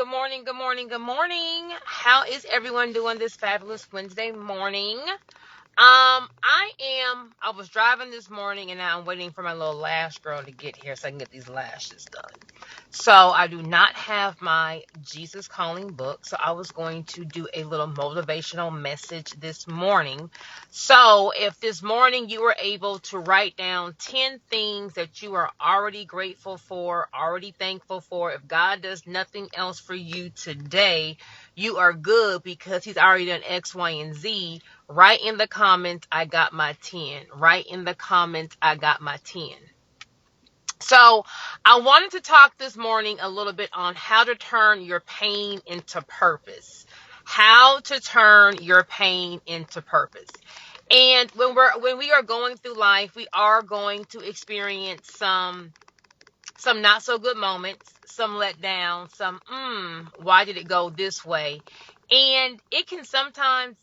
Good morning, good morning, good morning. How is everyone doing this fabulous Wednesday morning? I was driving this morning and now I'm waiting for my little lash girl to get here so I can get these lashes done. So I do not have my Jesus Calling book. So I was going to do a little motivational message this morning. So if this morning you were able to write down 10 things that you are already grateful for, already thankful for, if God does nothing else for you today, you are good because he's already done X, Y, and Z. Write in the comments, I got my 10. Write in the comments, I got my 10. So I wanted to talk this morning a little bit on how to turn your pain into purpose. How to turn your pain into purpose. And when we are going through life, we are going to experience some not so good moments, some let down, some why did it go this way? And it can sometimes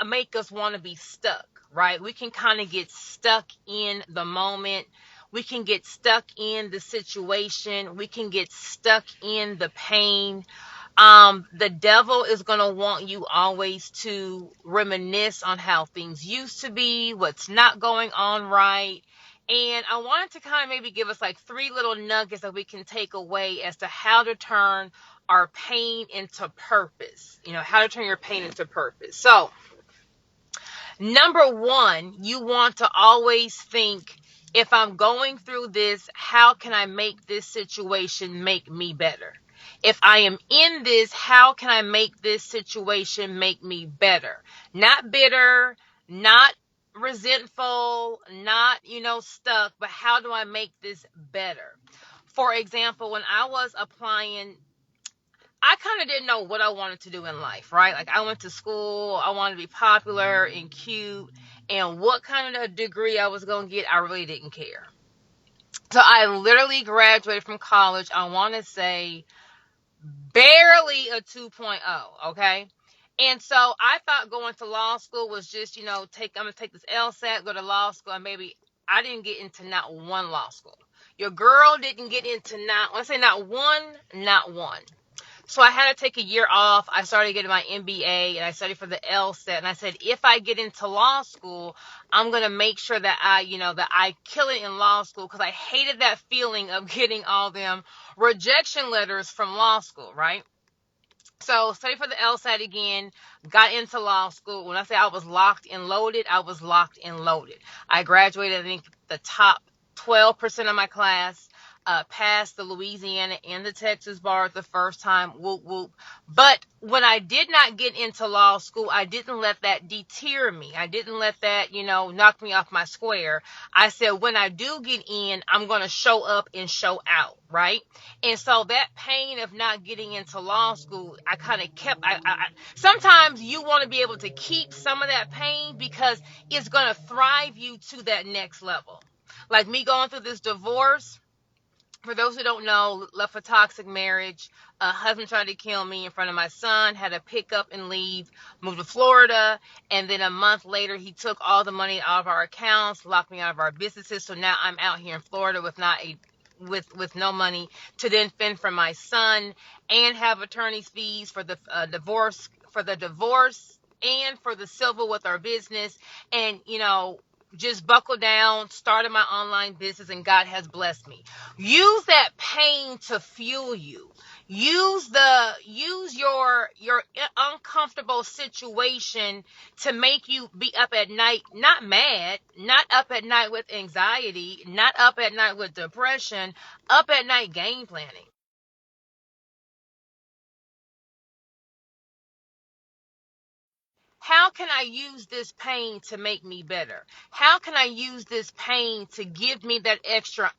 make us want to be stuck, right? We can kind of get stuck in the moment. We can get stuck in the situation. We can get stuck in the pain. The devil is going to want you always to reminisce on how things used to be, what's not going on right. And I wanted to kind of maybe give us like 3 little nuggets that we can take away as to how to turn our pain into purpose. How to turn your pain into purpose. So, number 1, you want to always think, if I'm going through this, how can I make this situation make me better? If I am in this, how can I make this situation make me better? Not bitter, not resentful, not, stuck, but how do I make this better? For example, when I was applying, I kind of didn't know what I wanted to do in life, right? Like I went to school, I wanted to be popular and cute, and what kind of a degree I was going to get, I really didn't care. So I literally graduated from college, I want to say barely a 2.0, okay? And so I thought going to law school was just, I'm going to take this LSAT, go to law school, and maybe I didn't get into not one law school. Your girl didn't get into not one. So I had to take a year off. I started getting my MBA and I studied for the LSAT. And I said, if I get into law school, I'm going to make sure that I kill it in law school, because I hated that feeling of getting all them rejection letters from law school, right? So studied for the LSAT again, got into law school. When I say I was locked and loaded, I was locked and loaded. I graduated, I think, the top 12% of my class. Passed the Louisiana and the Texas bar the first time, whoop, whoop. But when I did not get into law school, I didn't let that deter me. I didn't let that, knock me off my square. I said, when I do get in, I'm going to show up and show out, right? And so that pain of not getting into law school, I kind of kept, sometimes you want to be able to keep some of that pain because it's going to thrive you to that next level. Like me going through this divorce. For those who don't know, left a toxic marriage. Husband tried to kill me in front of my son, had to pick up and leave, moved to Florida, and then a month later, he took all the money out of our accounts, locked me out of our businesses. So now I'm out here in Florida with no money to then fend for my son and have attorney's fees for the divorce, and for the civil with our business. And, just buckle down, started my online business, and God has blessed me. Use that pain to fuel you. Use your uncomfortable situation to make you be up at night, not mad, not up at night with anxiety, not up at night with depression, up at night game planning. How can I use this pain to make me better? How can I use this pain to give me that extra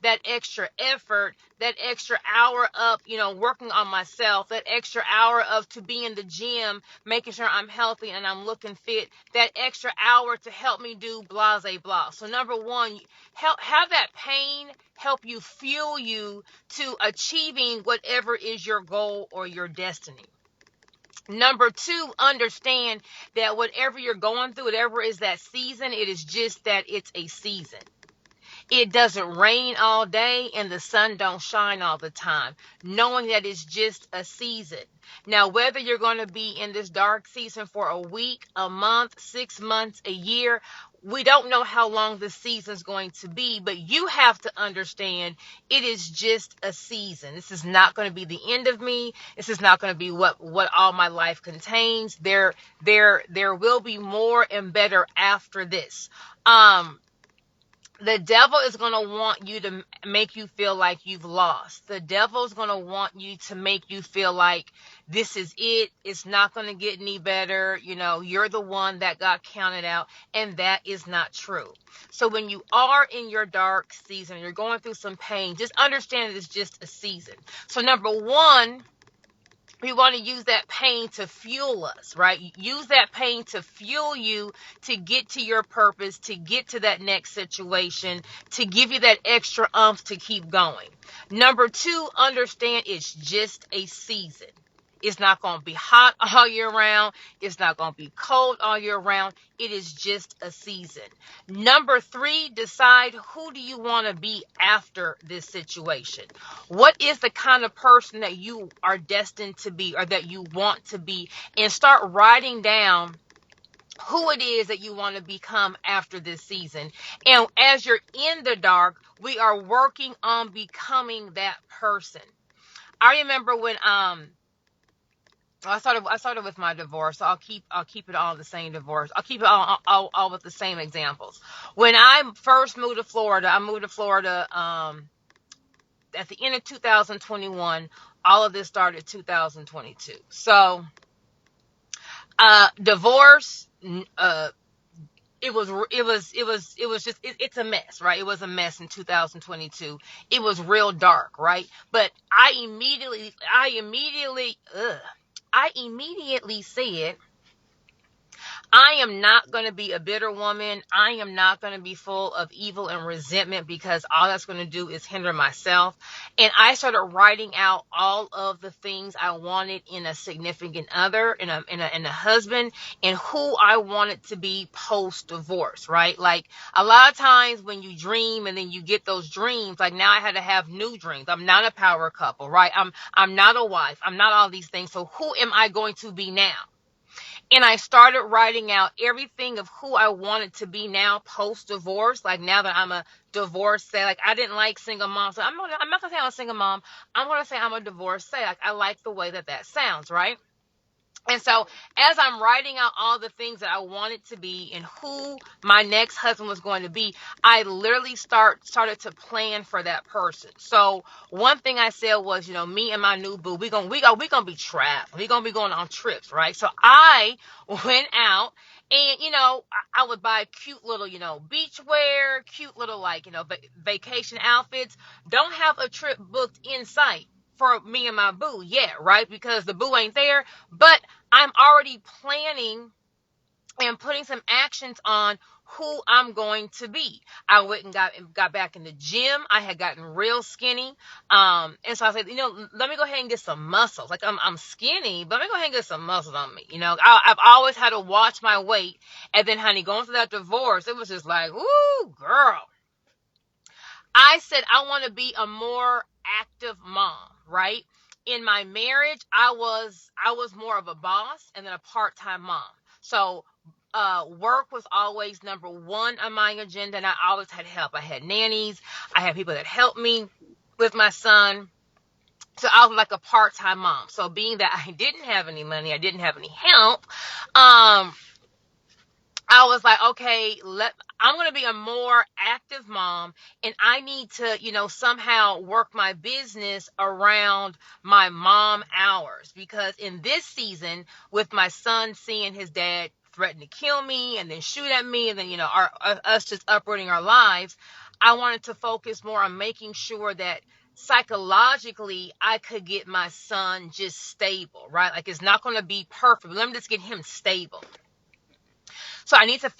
that extra effort, that extra hour of, working on myself, that extra hour of to be in the gym, making sure I'm healthy and I'm looking fit, that extra hour to help me do blah, blah, blah. So number 1, have that pain help you, fuel you to achieving whatever is your goal or your destiny. Number 2, understand that whatever you're going through, whatever is that season, it is just that it's a season. It doesn't rain all day and the sun don't shine all the time, knowing that it's just a season. Now, whether you're going to be in this dark season for a week, a month, 6 months, a year, we don't know how long the season's going to be, but you have to understand it is just a season. This is not going to be the end of me. This is not going to be what all my life contains. There will be more and better after this. The devil is going to want you to make you feel like you've lost. The devil is going to want you to make you feel like this is it. It's not going to get any better. You know, you're the one that got counted out. And that is not true. So when you are in your dark season, you're going through some pain, just understand it's just a season. So number one, we want to use that pain to fuel us, right? Use that pain to fuel you to get to your purpose, to get to that next situation, to give you that extra oomph to keep going. Number two, understand it's just a season. It's not going to be hot all year round. It's not going to be cold all year round. It is just a season. Number three, decide who do you want to be after this situation? What is the kind of person that you are destined to be or that you want to be? And start writing down who it is that you want to become after this season. And as you're in the dark, we are working on becoming that person. I remember when I started with my divorce. So I'll keep it all the same divorce. I'll keep it all with the same examples. When I first moved to Florida, I moved to Florida at the end of 2021. All of this started 2022. So divorce, it's a mess, right? It was a mess in 2022. It was real dark, right? But I immediately said, I am not going to be a bitter woman. I am not going to be full of evil and resentment, because all that's going to do is hinder myself. And I started writing out all of the things I wanted in a significant other, in a husband, and who I wanted to be post divorce, right? Like a lot of times when you dream and then you get those dreams, like now I had to have new dreams. I'm not a power couple, right? I'm not a wife. I'm not all these things. So who am I going to be now? And I started writing out everything of who I wanted to be now post-divorce. Like now that I'm a divorcee, like I didn't like single mom. So I'm not going to say I'm a single mom. I'm going to say I'm a divorcee. Like I like the way that sounds, right? And so as I'm writing out all the things that I wanted to be and who my next husband was going to be, I literally started to plan for that person. So one thing I said was, me and my new boo, we gonna be traveling. We're gonna be going on trips, right? So I went out and, I would buy cute little, beach wear, cute little vacation outfits. Don't have a trip booked in sight for me and my boo yet, right? Because the boo ain't there, but I'm already planning and putting some actions on who I'm going to be. I went and got back in the gym. I had gotten real skinny. And so I said, let me go ahead and get some muscles. Like I'm skinny, but let me go ahead and get some muscles on me. I've always had to watch my weight. And then, honey, going through that divorce, it was just like, ooh, girl. I said I want to be a more active mom, right? In my marriage, I was more of a boss and then a part-time mom. So work was always number one on my agenda, and I always had help. I had nannies. I had people that helped me with my son. So I was like a part-time mom. So being that I didn't have any money, I didn't have any help, I was like, okay, I'm going to be a more active mom, and I need to, somehow work my business around my mom hours, because in this season with my son seeing his dad threaten to kill me and then shoot at me, and then, us just uprooting our lives, I wanted to focus more on making sure that psychologically I could get my son just stable, right? Like it's not going to be perfect, but let me just get him stable. So I need to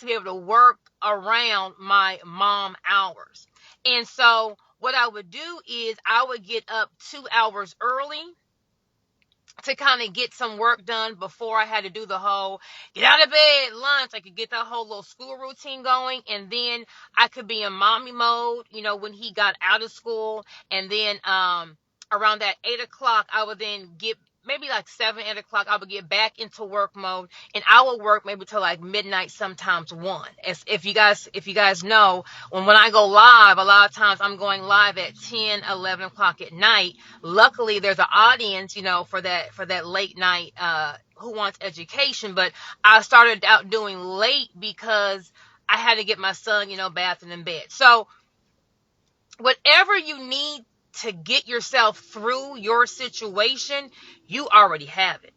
be able to work around my mom hours. And so what I would do is I would get up 2 hours early to kind of get some work done before I had to do the whole get out of bed, lunch. I could get that whole little school routine going, and then I could be in mommy mode, when he got out of school. And then around that 8 o'clock, I would then get maybe like 7, 8 o'clock, I would get back into work mode, and I would work maybe till like midnight, sometimes 1. As if you guys know, when I go live, a lot of times I'm going live at 10, 11 o'clock at night. Luckily there's an audience, for that late night who wants education. But I started out doing late because I had to get my son, bathed and in bed. So whatever you need to get yourself through your situation, you already have it.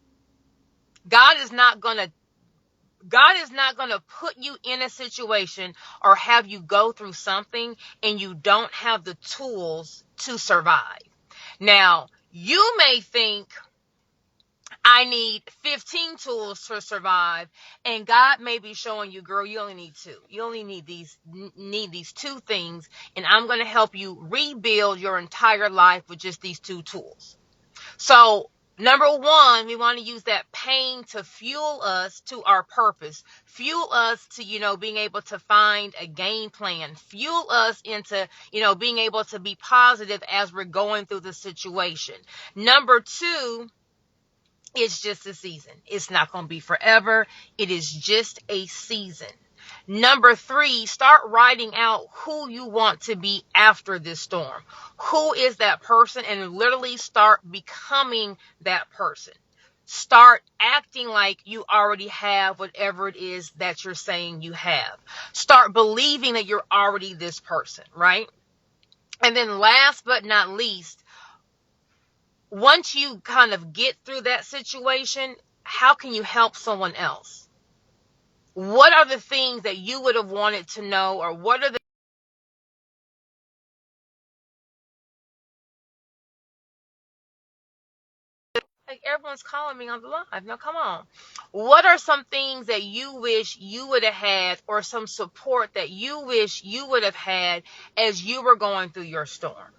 God is not going to put you in a situation or have you go through something and you don't have the tools to survive. Now, you may think, I need 15 tools to survive, and God may be showing you, girl, you only need 2. You only need these 2 things, and I'm going to help you rebuild your entire life with just these 2 tools. So, number 1, we want to use that pain to fuel us to our purpose, fuel us to, being able to find a game plan, fuel us into, being able to be positive as we're going through the situation. Number 2, it's just a season. It's not going to be forever. It is just a season. Number 3, start writing out who you want to be after this storm. Who is that person? And literally start becoming that person. Start acting like you already have whatever it is that you're saying you have. Start believing that you're already this person, right? And then last but not least, once you kind of get through that situation, how can you help someone else? What are the things that you would have wanted to know, or what are the like everyone's calling me on the live. Now come on. What are some things that you wish you would have had, or some support that you wish you would have had as you were going through your storm?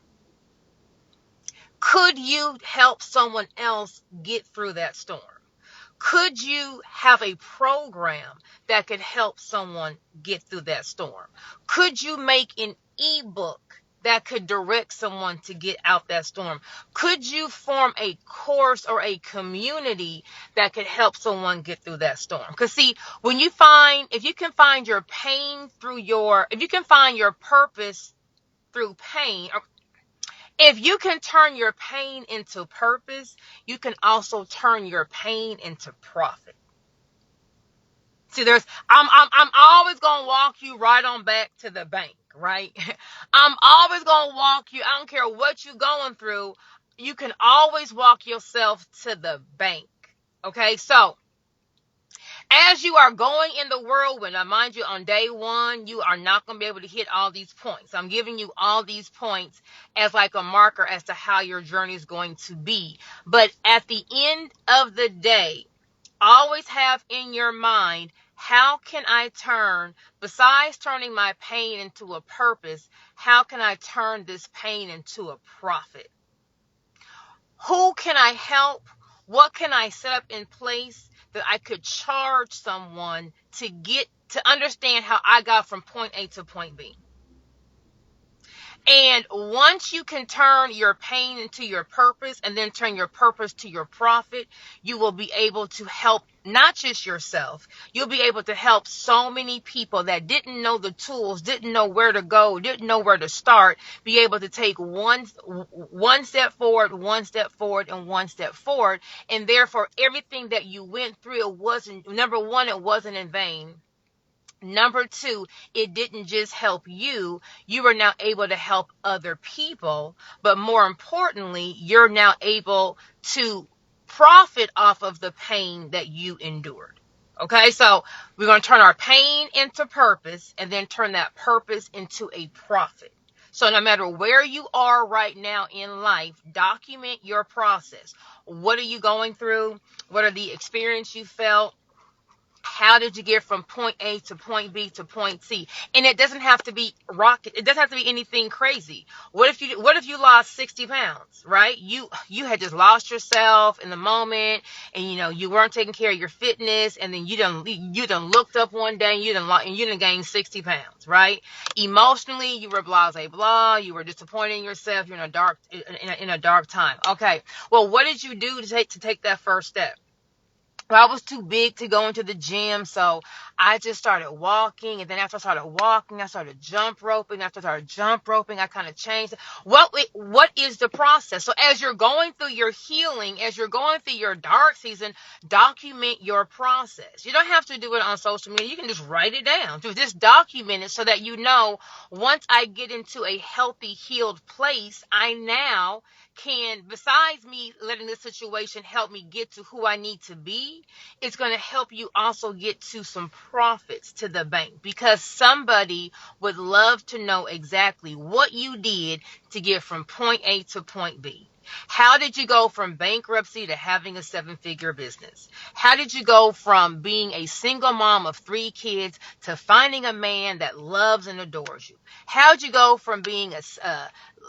Could you help someone else get through that storm? Could you have a program that could help someone get through that storm? Could you make an ebook that could direct someone to get out that storm? Could you form a course or a community that could help someone get through that storm? Because see, if you can find your purpose through pain, or if you can turn your pain into purpose, you can also turn your pain into profit. See, I'm always gonna walk you right on back to the bank, right? I'm always gonna walk you. I don't care what you're going through. You can always walk yourself to the bank. Okay, so as you are going in the whirlwind, now mind you, on day 1, you are not going to be able to hit all these points. I'm giving you all these points as like a marker as to how your journey is going to be. But at the end of the day, always have in your mind, how can I besides turning my pain into a purpose, how can I turn this pain into a profit? Who can I help? What can I set up in place that I could charge someone to understand how I got from point A to point B? And once you can turn your pain into your purpose, and then turn your purpose to your profit, you will be able to help not just yourself. You'll be able to help so many people that didn't know the tools, didn't know where to go, didn't know where to start, be able to take one step forward, one step forward, and one step forward. And therefore, everything that you went through, number 1, it wasn't in vain. Number 2, it didn't just help you. You are now able to help other people. But more importantly, you're now able to profit off of the pain that you endured. Okay, so we're going to turn our pain into purpose, and then turn that purpose into a profit. So no matter where you are right now in life, document your process. What are you going through? What are the experiences you felt? How did you get from point A to point B to point C? And it doesn't have to be rocket. It doesn't have to be anything crazy. What if you lost 60 pounds, right? You had just lost yourself in the moment, and you weren't taking care of your fitness, and then you done looked up one day, and you done gained 60 pounds, right? Emotionally, you were blah blah blah. You were disappointed in yourself. You're in a dark time. Okay. Well, what did you do to take that first step? Well, I was too big to go into the gym, so I just started walking. And then after I started walking, I started jump roping. After I started jump roping, I kind of changed. What is the process? So as you're going through your healing, as you're going through your dark season, document your process. You don't have to do it on social media. You can just write it down. Just document it so that once I get into a healthy, healed place, I now can, besides me letting this situation help me get to who I need to be, it's going to help you also get to some profits to the bank, because somebody would love to know exactly what you did to get from point A to point B. How did you go from bankruptcy to having a 7-figure business? How did you go from being a single mom of 3 kids to finding a man that loves and adores you? How did you go from being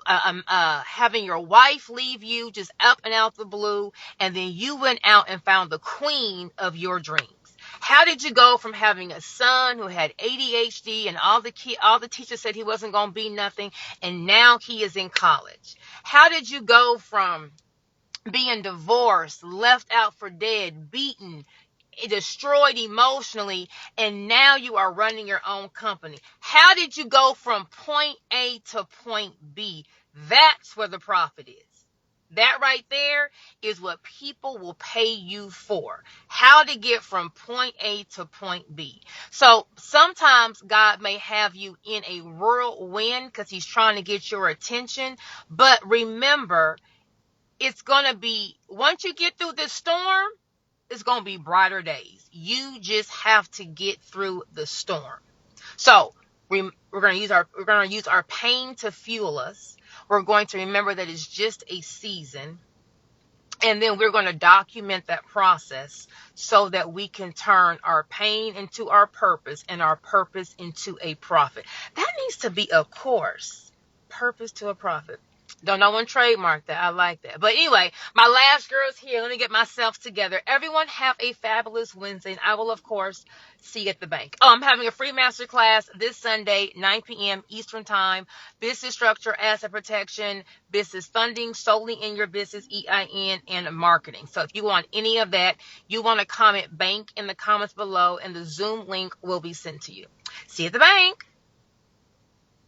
having your wife leave you just up and out the blue, and then you went out and found the queen of your dreams? How did you go from having a son who had ADHD and all the teachers said he wasn't going to be nothing, and now he is in college? How did you go from being divorced, left out for dead, beaten, destroyed emotionally, and now you are running your own company? How did you go from point A to point B? That's where the profit is. That right there is what people will pay you for. How to get from point A to point B. So sometimes God may have you in a whirlwind because he's trying to get your attention. But remember, it's going to be, once you get through this storm, it's going to be brighter days. You just have to get through the storm. So we're going to use our pain to fuel us. We're going to remember that it's just a season. And then we're going to document that process so that we can turn our pain into our purpose and our purpose into a profit. That needs to be a course. Purpose to a profit. Don't know when trademark that. I like that. But anyway, my last girl's here. Let me get myself together. Everyone have a fabulous Wednesday. And I will, of course, see you at the bank. Oh, I'm having a free masterclass this Sunday, 9 p.m. Eastern Time. Business structure, asset protection, business funding, solely in your business, EIN, and marketing. So if you want any of that, you want to comment bank in the comments below, and the Zoom link will be sent to you. See you at the bank.